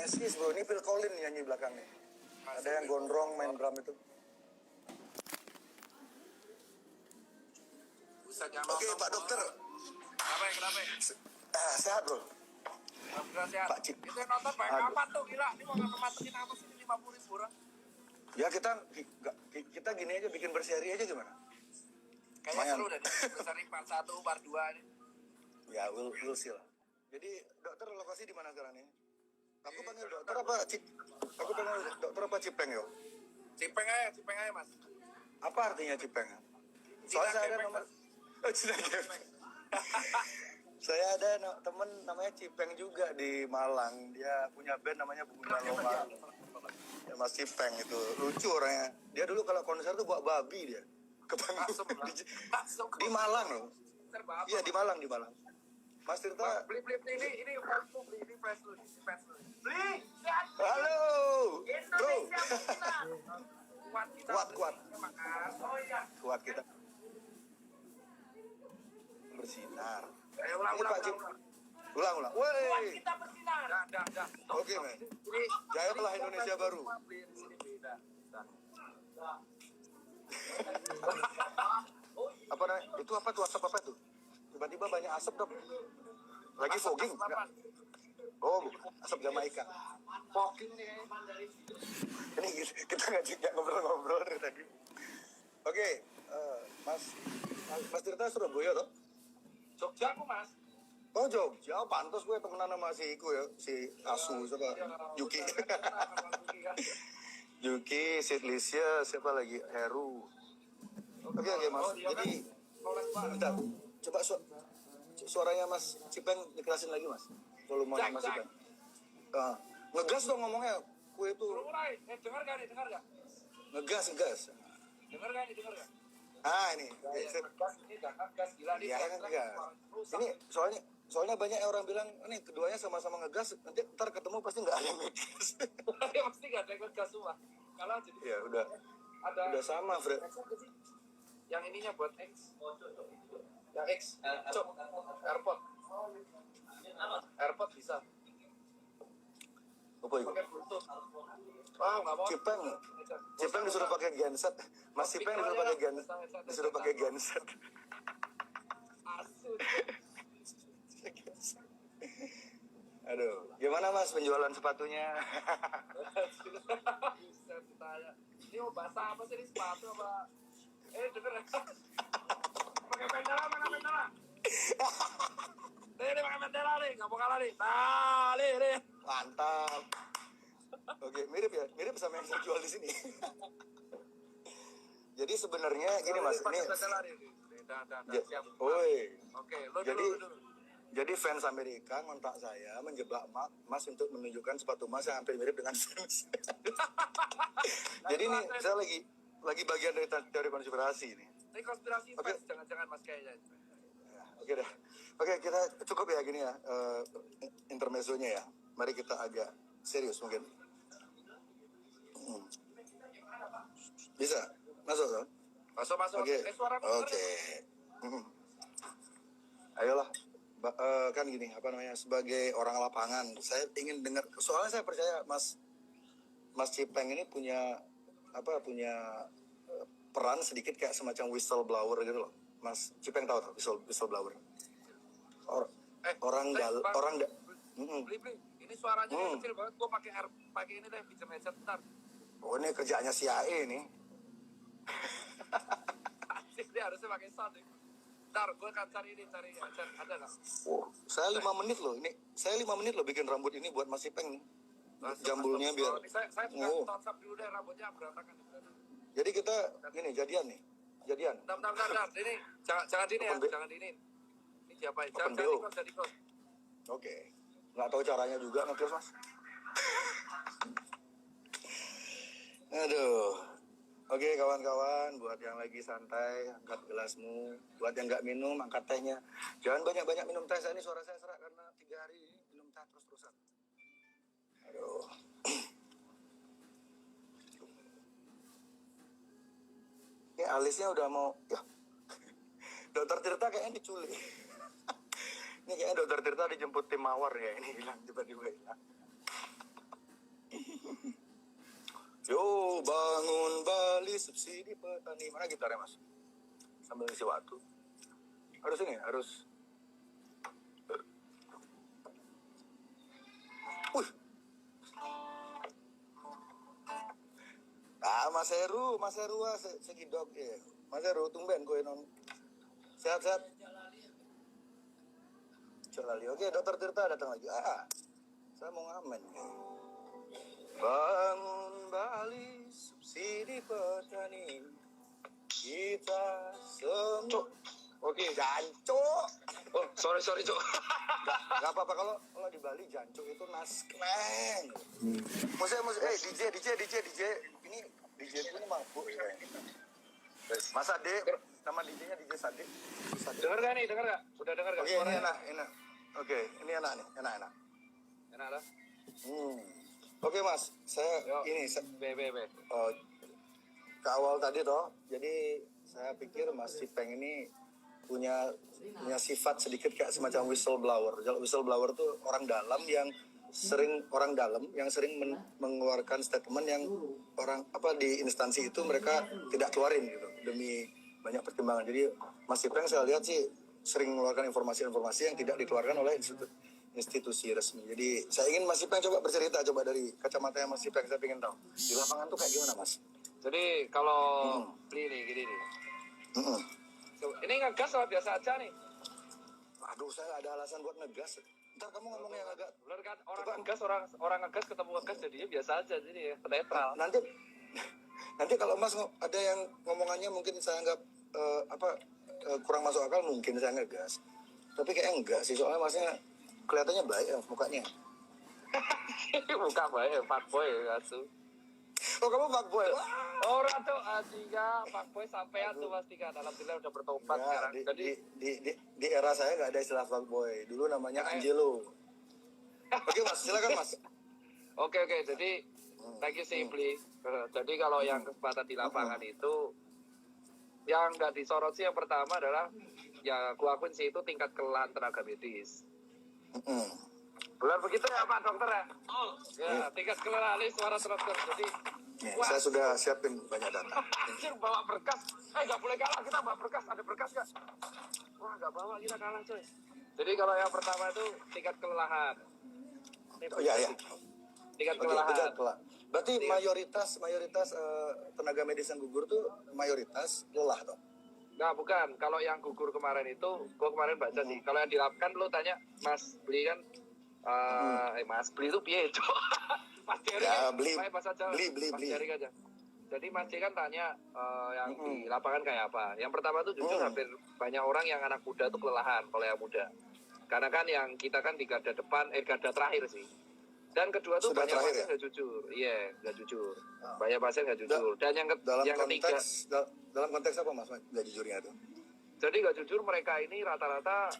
Eskies bro, ini Phil Collins nyanyi belakangnya. Ada yang gondrong main drum itu. Oke Pak Dokter. Kenapa? Sehat bro. Alhamdulillah sehat. Pak Cip. Itu yang nonton banyak apa tuh, gila. Ini mau ngematukin apa sih 50.000 orang? Ya kita gini aja, bikin berseri aja gimana? Kayaknya seru deh. Berseri part 1, part 2 nih. Ya, we'll see lah. Jadi dokter lokasi di mana sekarang nih? Aku panggil dokter apa Cip? Aku panggil dokter apa Cipeng yo? Cipeng aja mas. Apa artinya Cipeng? Soalnya saya ada nomor. Cina Gepeng. Saya ada temen namanya Cipeng juga di Malang. Dia punya band namanya Bunga Loma. Ya, Mas Cipeng itu lucu orangnya. Dia dulu kalau konser tuh bawa babi dia. Di Malang loh. Iya di Malang. Mas Tirta. Beli ini fans lu. Beli. Halo. Bro. Kuat. Kuat kita. Bersinar. Ulang. Ulang. Woi. Kita bersinar. Dah. Oke, men. Jayalah Indonesia baru. Apa namanya? Itu apa tuh? Asap apa tuh? Tiba-tiba banyak asap dong. Lagi fogging? Enggak. Oh, asap Jamaika. Fogging nih. Ini kita nggak ngobrol-ngobrol dari tadi. Oke, Mas Tirta Surabaya toh? Jogja aku mas. Oh Jogja, pantas gue temenan sama si Iku ya, si Asu siapa? Yuki. Yuki, Sidlisya, siapa lagi? Heru. Oke mas. Jadi, bentar. Coba suaranya Mas Cipeng dikerasin lagi mas. Volume Mas Cipeng. Ngegas dong ngomongnya. Kue itu. Dengar gak nih? Ngegas. Dengar gak? Ini. Gas gila nih. Iya, ngegas. Ini soalnya banyak orang bilang ini keduanya sama-sama ngegas, nanti ntar ketemu pasti nggak ada yang ngegas. Ya pasti nggak ada yang ngegas semua. Kalau jadi ya udah sama Fred. Yang ininya buat X. Yang X. Cok. AirPod bisa. Apa itu? Pakai Bluetooth. Nggak mau. Cipeng disuruh pakai genset. Mas Cipeng disuruh pakai genset. Asu. Aduh, gimana Mas penjualan sepatunya? Bisa ditanya. Ini mau bahasa apa sih ini sepatu apa? Denger ya. Pakai Pendera, mana Pendera? Nih pakai Pendera nih, nggak mau kalah nih. Nih. Mantap. Oke, mirip sama yang saya jual di sini. Jadi sebenarnya gini Mas, ini. Oke, lo dulu. Jadi fans Amerika ngontak saya menjebak Mas untuk menunjukkan sepatu Mas yang hampir mirip dengan fans. Jadi ini saya lagi bagian dari teori konspirasi ini. Ini konspirasi fans, jangan-jangan Mas kayaknya. Oke dah. Oke, kita cukup ya gini ya intermezzonya ya. Mari kita agak serius mungkin. Bisa? Masuk kan? Masuk. Oke. Oke. Ayolah. Kan gini, sebagai orang lapangan, saya ingin dengar. Soalnya saya percaya Mas Cipeng ini punya peran sedikit kayak semacam whistleblower gitu loh. Mas Cipeng tahu whistleblower? Beli. Ini suaranya kecil banget. Gue pakai ini deh, pinjam headset ntar. Oh ini kerjaannya CIA ini. Dia harusnya pakai sound nih. Ntar gue akan cari headset. Ada nggak? Saya 5 menit loh. Saya 5 menit loh bikin rambut ini buat Mas Cipeng. Jambulnya biar. Saya juga tonsap dulu deh, rambutnya berantakan. Jadi kita jadian. Bentar. Ini jangan dini ya, jangan dini. Ini diapain? Jangan di close. Oke. Nggak tahu caranya juga nge-close Mas. Aduh. Oke kawan-kawan, buat yang lagi santai, angkat gelasmu. Buat yang nggak minum, angkat tehnya. Jangan banyak-banyak minum teh. Ini suara saya serak karena 3 hari ini minum teh terus-terusan. Aduh. Ini alisnya udah mau. Ya. Dokter Tirta kayaknya diculik. Ini kayaknya Dokter Tirta dijemput tim mawar ya. Ini hilang, tiba-tiba hilang. bangun Bali subsidi petani. Mana gitarnya mas? Sambil ngisi waktu. Harus ini, harus. Wih. Mas Heru segidok ya. Mas Heru tumben kowe non. Sehat-sehat. Celali. Oke, Dokter Tirta datang lagi. Saya mau ngamen. Bangun Bali subsidi petani. Kita semua. Oke. Jancuk. Oh, sorry, Cok. Gak apa-apa kalau di Bali jancuk itu naskleng. Musik DJ. Ini DJ itu ini mabuk ya. Mas Ade, nama DJ-nya DJ Sade. Dengar gak nih? Udah dengar gak? Oke, ini enak. Oke, ini enak nih, enak. Enak lah. Oke Mas, saya Yo. ini Be. ke awal tadi toh. Jadi saya pikir Mas Cipeng ini punya sifat sedikit kayak semacam whistleblower. Whistleblower tuh orang dalam yang sering mengeluarkan statement yang orang di instansi itu mereka tidak keluarin gitu demi banyak pertimbangan. Jadi Mas Cipeng saya lihat sih sering mengeluarkan informasi-informasi yang tidak dikeluarkan oleh institusi resmi. Jadi saya ingin Mas Cipeng coba bercerita dari kacamata yang Mas Cipeng, saya ingin tahu di lapangan tuh kayak gimana Mas? Jadi kalau beli nih gini nih. Ini ngegas lah biasa aja nih. Aduh, saya nggak ada alasan buat ngegas. Ntar kamu ngomong yang agak Bener kan? Orang ngegas ketemu ngegas jadinya biasa aja, jadi ya netral. Nanti kalau Mas ada yang ngomongannya mungkin saya anggap kurang masuk akal, mungkin saya ngegas. Tapi kayak enggak sih, soalnya Masnya kelihatannya baik ya mukanya. Muka baik, fuckboy asu. Oh, kamu fuckboy? Orang tuh Asia fuckboy sampean tuh pasti kan. Alhamdulillah udah bertobat sekarang. Jadi di era saya nggak ada istilah fuckboy. Dulu namanya Angelo. Oke Mas, silakan Mas. Oke. Jadi thank you Simply. Jadi kalau yang kesempatan di lapangan itu yang nggak disorot sih yang pertama adalah ya gua akuin sih itu tingkat kelelahan tenaga medis. Benar begitu ya Pak Dokter ya? Ya, tingkat kelelahan suara dokter. Jadi saya sudah siapin banyak data. Anjir bawa berkas. Nggak boleh kalah kita bawa berkas. Ada berkas nggak? Wah nggak bawa kita kalah coy. Jadi kalau yang pertama itu tingkat kelelahan. Iya. Tingkat kelelahan. Berarti mayoritas tenaga medis yang gugur tuh mayoritas lelah toh? Nah bukan. Kalau yang gugur kemarin itu, gua kemarin baca sih. Kalau yang dilakukan lu tanya Mas Beli kan, Mas Beli itu piye cok? Mas Jerry ya, kan, beli Mas Jerry aja. Jadi Mas Jerry kan tanya yang di lapangan kayak apa. Yang pertama tuh jujur hampir banyak orang yang anak muda tuh kelelahan kalau yang muda. Karena kan yang kita kan di garda depan, garda terakhir sih. Dan kedua tuh sudah banyak pasien nggak jujur. Iya, nggak jujur. Banyak pasien nggak jujur. Dan yang ketiga. Dalam konteks apa Mas nggak jujurnya itu? Jadi nggak jujur mereka ini rata-rata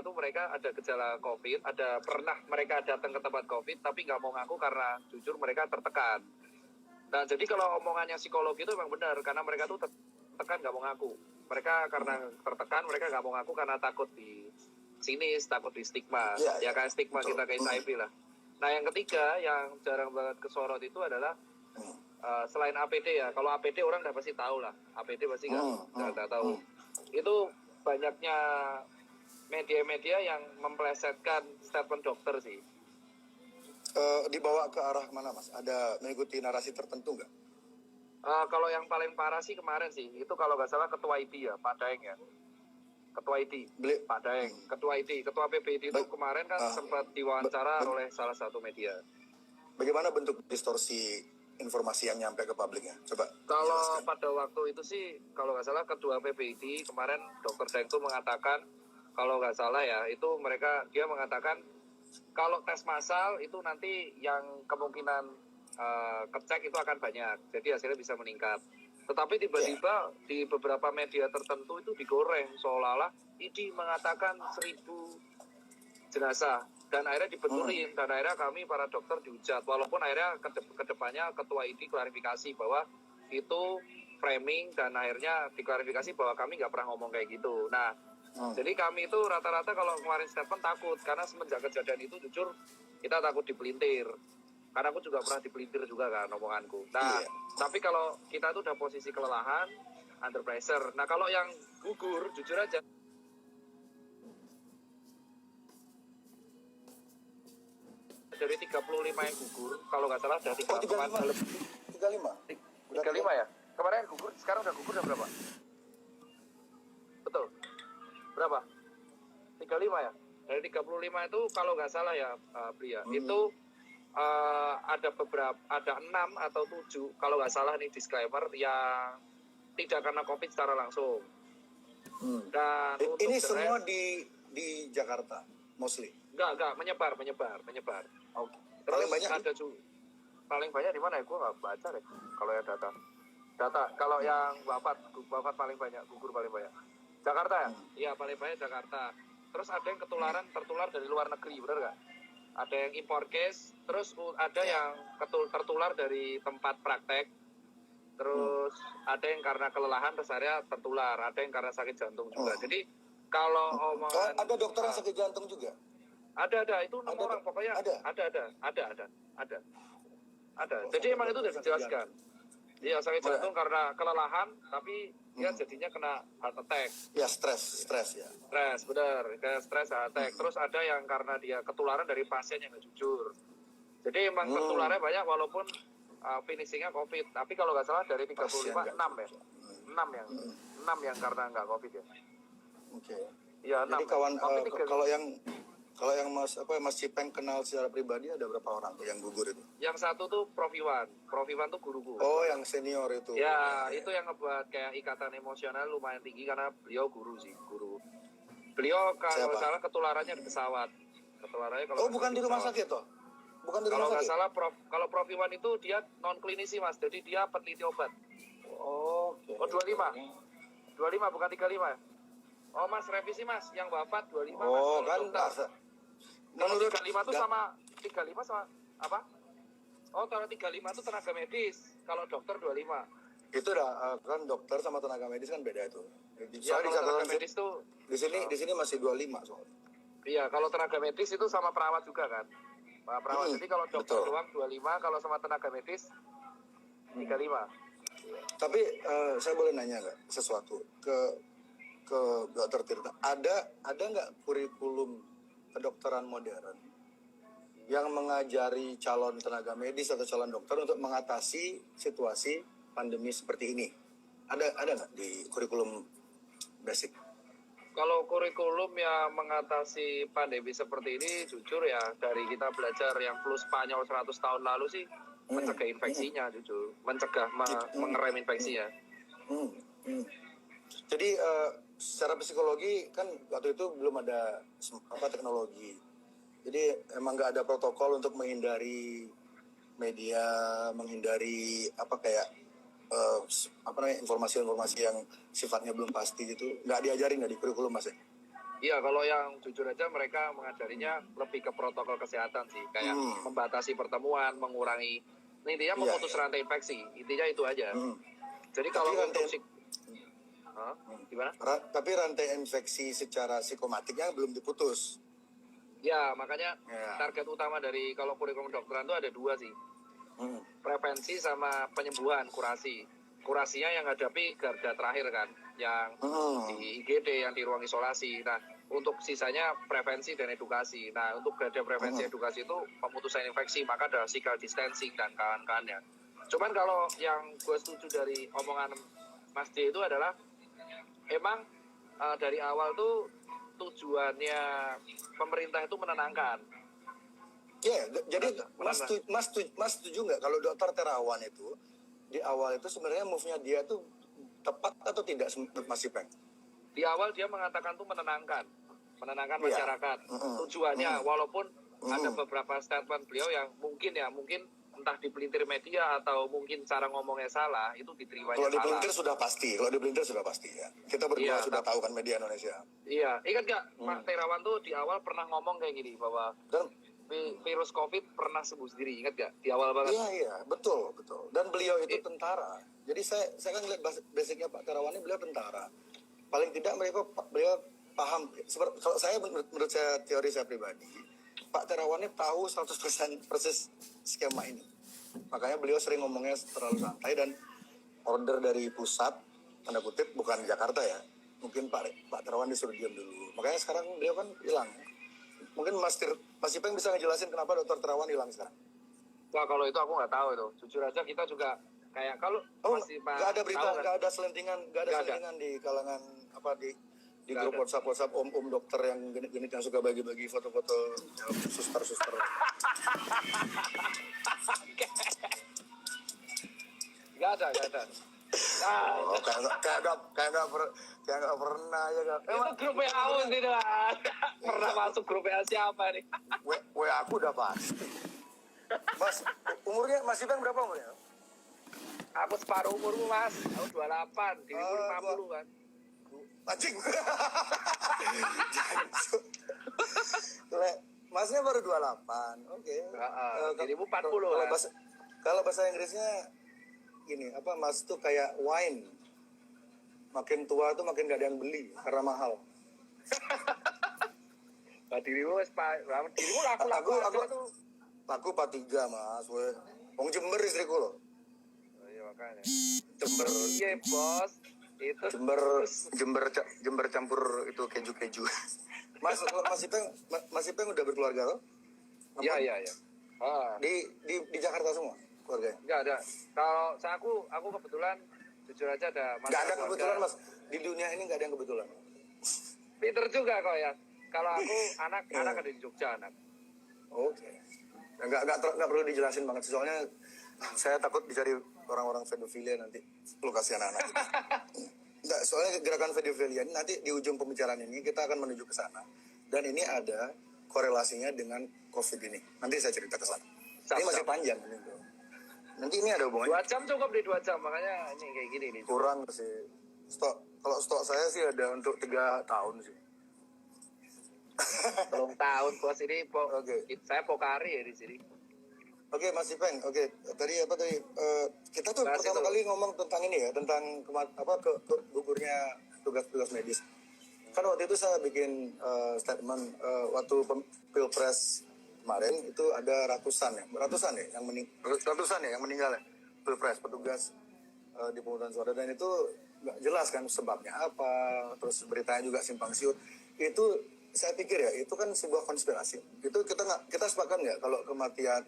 tuh mereka ada gejala COVID, pernah mereka datang ke tempat COVID tapi nggak mau ngaku karena jujur mereka tertekan. Nah jadi kalau omongannya psikologi itu memang benar karena mereka tuh tertekan nggak mau ngaku. Mereka karena tertekan mereka nggak mau ngaku karena takut di sinis, takut di stigma. Ya kan stigma kita kayak HIV lah. Nah yang ketiga yang jarang banget kesorot itu adalah selain APD ya. Kalau APD orang udah pasti tahu lah. APD pasti nggak tahu. Itu banyaknya media-media yang memplesetkan statement dokter sih. Dibawa ke arah mana Mas? Ada mengikuti narasi tertentu nggak? Kalau yang paling parah sih kemarin sih, itu kalau nggak salah ketua ID ya, Pak Daeng ya. Ketua ID, Pak Daeng, ketua ID, ketua PBID itu kemarin kan sempat diwawancara oleh salah satu media. Bagaimana bentuk distorsi informasi yang nyampe ke publiknya? Coba. Kalau jelaskan. pada waktu itu sih, kalau nggak salah ketua PBID kemarin Dr. Daeng itu mengatakan, kalau nggak salah ya, itu dia mengatakan kalau tes massal itu nanti yang kemungkinan kecek itu akan banyak, jadi hasilnya bisa meningkat. Tetapi tiba-tiba di beberapa media tertentu itu digoreng seolah-olah ID mengatakan 1.000 jenazah dan akhirnya dibeturin dan akhirnya kami para dokter dihujat walaupun akhirnya kedepannya ketua ID klarifikasi bahwa itu framing dan akhirnya diklarifikasi bahwa kami nggak pernah ngomong kayak gitu. Nah jadi kami itu rata-rata kalau kemarin statement takut karena semenjak kejadian itu jujur kita takut dipelintir. Karena aku juga pernah dipelintir juga kan omonganku. Nah, Iya. tapi kalau kita tuh udah posisi kelelahan, under pressure. Nah, kalau yang gugur, jujur aja, dari 35 yang gugur, kalau nggak salah ada 3 Oh, 35. 35. 35 ya? Kemarin gugur, sekarang udah gugur udah berapa? Betul. Berapa? 35 ya? Dari 35 itu kalau nggak salah ya, Bria, itu ada beberapa, ada 6 atau 7, kalau nggak salah nih disclaimer, yang tidak karena COVID secara langsung. Dan untuk Ini the semua rest, di Jakarta, mostly. enggak, menyebar. Oke. Terus Paling banyak ada paling banyak di mana ya? Gue nggak baca deh. Kalau ya data, kalau yang wafat paling banyak, gugur paling banyak. Jakarta ya? Iya paling banyak Jakarta. Terus ada yang tertular dari luar negeri, bener nggak? Ada yang import case, terus ada yang tertular dari tempat praktek. Terus ada yang karena kelelahan rest area tertular, ada yang karena sakit jantung juga. Jadi kalau omongan ada dokter yang sakit jantung juga. ada itu 6 orang pokoknya ada. Jadi emang itu udah dijelaskan. Iya sakit jantung karena kelelahan, tapi dia jadinya kena heart attack. Ya stres ya. Stres, benar. Kayak stres heart attack. Terus ada yang karena dia ketularan dari pasien yang nggak jujur. Jadi emang tertularnya banyak walaupun finishingnya COVID. Tapi kalau nggak salah dari 35 6 ya. 6 yang karena nggak COVID ya. Oke. Iya 6. Jadi kawan kalau yang Mas Cipeng kenal secara pribadi ada berapa orang tuh yang gugur itu? Yang satu tuh Prof Iwan. Prof Iwan tuh guruku. Oh, yang senior itu. Ya, itu yang ngebuat kayak ikatan emosional lumayan tinggi karena beliau guru. Beliau kalau salah ketularannya di pesawat. Ketularannya kalau bukan di rumah sakit toh? Bukan di kalau rumah nggak sakit. salah kalau Prof Iwan itu dia non klinisi Mas, jadi dia peneliti obat. Oke. Oh 25 bukan 35 ya? Oh Mas revisi Mas, yang wafat 25 Mas. Oh kan Menurut 35 itu sama 35 sama apa? Oh kalau 35 itu tenaga medis, kalau dokter 25. itu kan dokter sama tenaga medis kan beda itu. Ya kalau tenaga medis tuh di sini masih 25 soalnya. iya, kalau tenaga medis itu sama perawat juga kan. Perawat. Jadi kalau dokter doang 25, kalau sama tenaga medis 35. Tapi saya boleh nanya nggak sesuatu ke Dr. Tirta? Ada nggak kurikulum kedokteran modern yang mengajari calon tenaga medis atau calon dokter untuk mengatasi situasi pandemi seperti ini? Ada nggak di kurikulum basic? Kalau kurikulum yang mengatasi pandemi seperti ini, jujur ya, dari kita belajar yang flu Spanyol 100 tahun lalu sih, mencegah infeksinya, jujur. Mencegah, mengerem infeksinya. Jadi secara psikologi kan waktu itu belum ada teknologi. Jadi emang nggak ada protokol untuk menghindari media, menghindari informasi-informasi yang sifatnya belum pasti gitu. Nggak diajarin nggak di kurikulum Mas ya? Iya, kalau yang jujur aja mereka mengajarinya lebih ke protokol kesehatan sih, kayak membatasi pertemuan, mengurangi, intinya memutus rantai infeksi, intinya itu aja. Jadi kalau untuk gimana? Tapi rantai infeksi secara psikomatiknya belum diputus. Ya, makanya target utama dari kalau kurikulum kedokteran itu ada 2 sih. Prevensi sama penyembuhan, kurasi. Kurasinya yang hadapi garda terakhir kan, yang di IGD, yang di ruang isolasi. Nah, untuk sisanya prevensi dan edukasi. Nah, untuk garda prevensi edukasi itu pemutusan infeksi, maka ada physical distancing dan kawan-kawannya. Cuman kalau yang gue setuju dari omongan Mas D itu adalah emang dari awal tuh tujuannya pemerintah itu menenangkan. Ya, jadi Mas setuju nggak kalau Dokter Terawan itu di awal itu sebenarnya move-nya dia tuh tepat atau tidak Mas Ipeng? Di awal dia mengatakan tuh menenangkan masyarakat. Tujuannya walaupun ada beberapa statement beliau yang mungkin entah dipelintir media atau mungkin cara ngomongnya salah, itu diterimanya salah. Kalau dipelintir sudah pasti ya. Kita berdua sudah tahu kan media Indonesia. Iya, ingat nggak Pak Terawan tuh di awal pernah ngomong kayak gini bahwa virus COVID pernah sembuh sendiri, ingat nggak? Di awal banget. Iya, betul. Dan beliau itu tentara. Jadi saya kan lihat basicnya Pak Terawan ini beliau tentara. Paling tidak beliau paham. Kalau saya menurut saya teori saya pribadi, Pak Terawan ini tahu 100% persis skema ini. Makanya beliau sering ngomongnya terlalu santai dan order dari pusat, tanda kutip, bukan Jakarta ya. Mungkin Pak Terawan disuruh diam dulu. Makanya sekarang beliau kan hilang. Mungkin Mas Ipeng bisa ngejelasin kenapa Dr. Terawan hilang sekarang. Wah, kalau itu aku nggak tahu itu. Jujur aja kita juga kayak kalau masih nggak ada berita, tahu, kan? nggak ada selentingan di kalangan apa di grup WhatsApp om dokter yang genit yang suka bagi-bagi foto-foto suster. Nggak ada. Oh, kayak nggak pernah ya kan. Itu grup WA tidak pernah masuk grup WA siapa nih? WA aku udah pasti. Mas, umurnya Mas Ipeng berapa umurnya? Aku separuh umurmu, Mas. Aku 28, dirimu 50 kan. Anjing. Masnya baru 28. Oke. Dirimu 40 kan. Kalau bahasa Inggrisnya gini, apa Mas tuh kayak wine. Makin tua tuh makin gak ada yang beli karena mahal. Dirimu laku-laku tuh. Aku 43 Mas, wong Jember istriku loh. Oh iya makanya. Jember. Iya bos. Itu Jember campur itu keju. Mas Ipeng udah berkeluarga loh? Iya. Di Jakarta semua keluarganya? Enggak ada. Kalau aku kebetulan jujur aja ada masalah. Enggak ada kebetulan Mas. Di dunia ini enggak ada yang kebetulan. Pinter juga kok ya. Kalau aku anak ada di Jogja anak. Oke. Nggak perlu dijelasin banget soalnya saya takut dicari orang-orang pedofilia nanti lokasi anak-anak. Nggak, soalnya gerakan pedofilia nanti di ujung pembicaraan ini kita akan menuju ke sana dan ini ada korelasinya dengan COVID ini. Nanti saya cerita ke sana. Ini masih panjang ini. Nanti ini ada hubungannya. 2 jam cukup di 2 jam makanya ini kayak gini nih. Kurang sih. Kalau stok saya sih ada untuk 3 tahun sih. Belum tahun bos ini saya Pokari ya di sini. Oke, Mas Ipeng. Oke, tadi kita tuh pertama kali ngomong tentang ini ya, tentang gugurnya tugas medis. Kan waktu itu saya bikin statement waktu Pilpres kemarin itu ada ratusan ya yang meninggal ya Pilpres petugas di pemungutan suara dan itu nggak jelas kan sebabnya apa, terus beritanya juga simpang siur. Itu saya pikir ya itu kan sebuah konspirasi. Itu kita sepakat nggak kalau kematian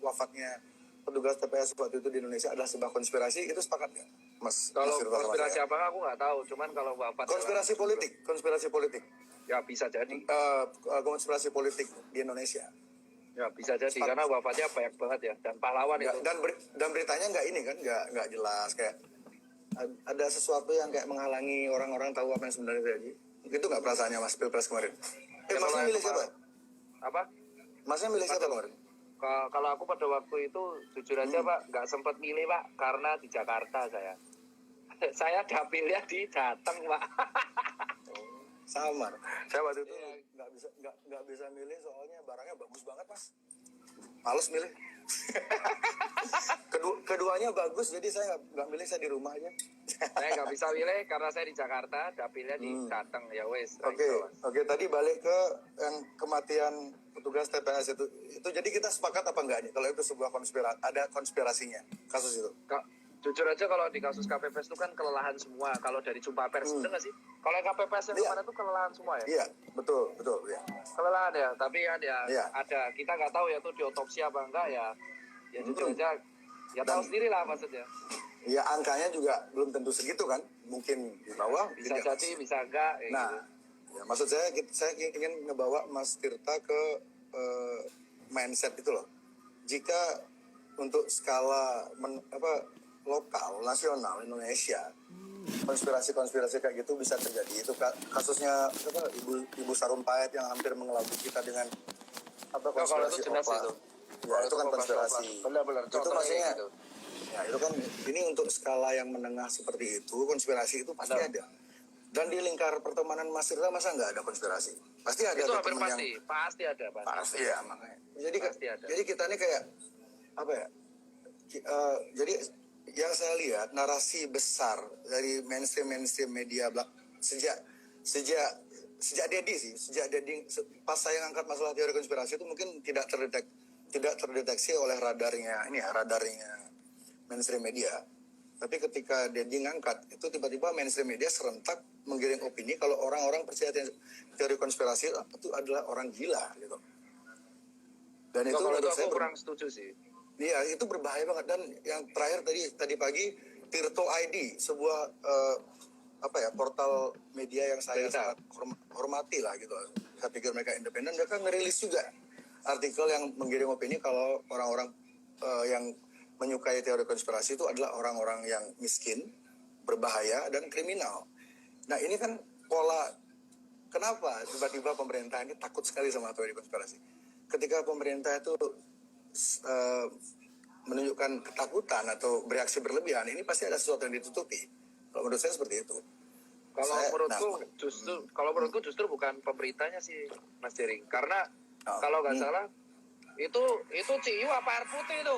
wafatnya petugas TPS waktu itu di Indonesia adalah sebuah konspirasi, itu sepakat nggak, Mas? Kalau konspirasi apa aku nggak tahu, cuman kalau wafat konspirasi politik. Ya bisa jadi. Konspirasi politik di Indonesia. Ya bisa jadi karena wafatnya banyak banget ya dan pahlawan itu. Dan beritanya nggak ini kan nggak jelas kayak ada sesuatu yang kayak menghalangi orang-orang tahu apa yang sebenarnya terjadi. Itu nggak perasaannya Mas Pilpres kemarin? Masnya milih siapa? Apa? Masnya milih siapa kemarin? Kalau aku pada waktu itu jujur aja Pak, nggak sempat milih Pak karena di Jakarta saya. Saya dapilnya di Jateng Pak. Sama. Saya waktu itu nggak bisa milih soalnya barangnya bagus banget Mas. Males milih. Keduanya bagus jadi saya nggak milih, saya di rumah aja. Saya nggak bisa milih karena saya di Jakarta, dapilnya di Jateng ya wes. Oke. Tadi balik ke yang kematian petugas TPS itu jadi kita sepakat apa enggak nih kalau itu sebuah ada konspirasinya kasus itu? Jujur aja kalau di kasus KPPS itu kan kelelahan semua. Kalau dari jumpa pers bener nggak sih? Kalau KPPS yang kemana itu kelelahan semua ya? Iya, betul ya. Kelelahan ya, tapi kan ada kita nggak tahu ya tuh diotopsi apa enggak ya. Ya jujur aja, ya tahu sendiri lah maksudnya. Ya angkanya juga belum tentu segitu kan, mungkin di bawah. Bisa jadi, bisa enggak. Nah, gitu. Ya, maksud saya ingin ngebawa Mas Tirta ke mindset itu loh. Jika untuk skala lokal, nasional Indonesia, konspirasi kayak gitu bisa terjadi. Itu kasusnya Ibu Sarumpait yang hampir mengelabui kita dengan konspirasi itu. Ya, itu kan konspirasi. Benar-benar. Itu maksudnya gitu. Ya itu kan ini untuk skala yang menengah seperti itu, konspirasi itu pasti ada. Dan di lingkar pertemanan Mas Tirta masa nggak ada konspirasi? Pasti ada. Itu hampir pasti ada. Pasti ya makanya. Jadi kita ini kayak apa ya? Jadi yang saya lihat narasi besar dari mainstream media sejak sejak Dedi pas saya ngangkat masalah teori konspirasi itu mungkin tidak terdeteksi oleh radarnya mainstream media. Tapi ketika Dedi ngangkat itu tiba-tiba mainstream media serentak menggiring opini kalau orang-orang percaya teori konspirasi itu adalah orang gila gitu. Dan itu kalau itu menurut saya aku kurang setuju sih. Iya, itu berbahaya banget. Dan yang terakhir tadi pagi Tirto ID, sebuah portal media yang saya sangat hormati lah gitu. Saya pikir mereka independen, mereka ngerilis juga artikel yang menggiring opini kalau orang-orang yang menyukai teori konspirasi itu adalah orang-orang yang miskin, berbahaya, dan kriminal. Nah ini kan pola, kenapa tiba-tiba pemerintah ini takut sekali sama teori konspirasi. Ketika pemerintah itu menunjukkan ketakutan atau bereaksi berlebihan, ini pasti ada sesuatu yang ditutupi. Kalau menurut saya seperti itu. Kalau menurutku justru bukan pemerintahnya sih, Mas Jering. Karena kalau nggak salah itu Ciu apa air putih itu?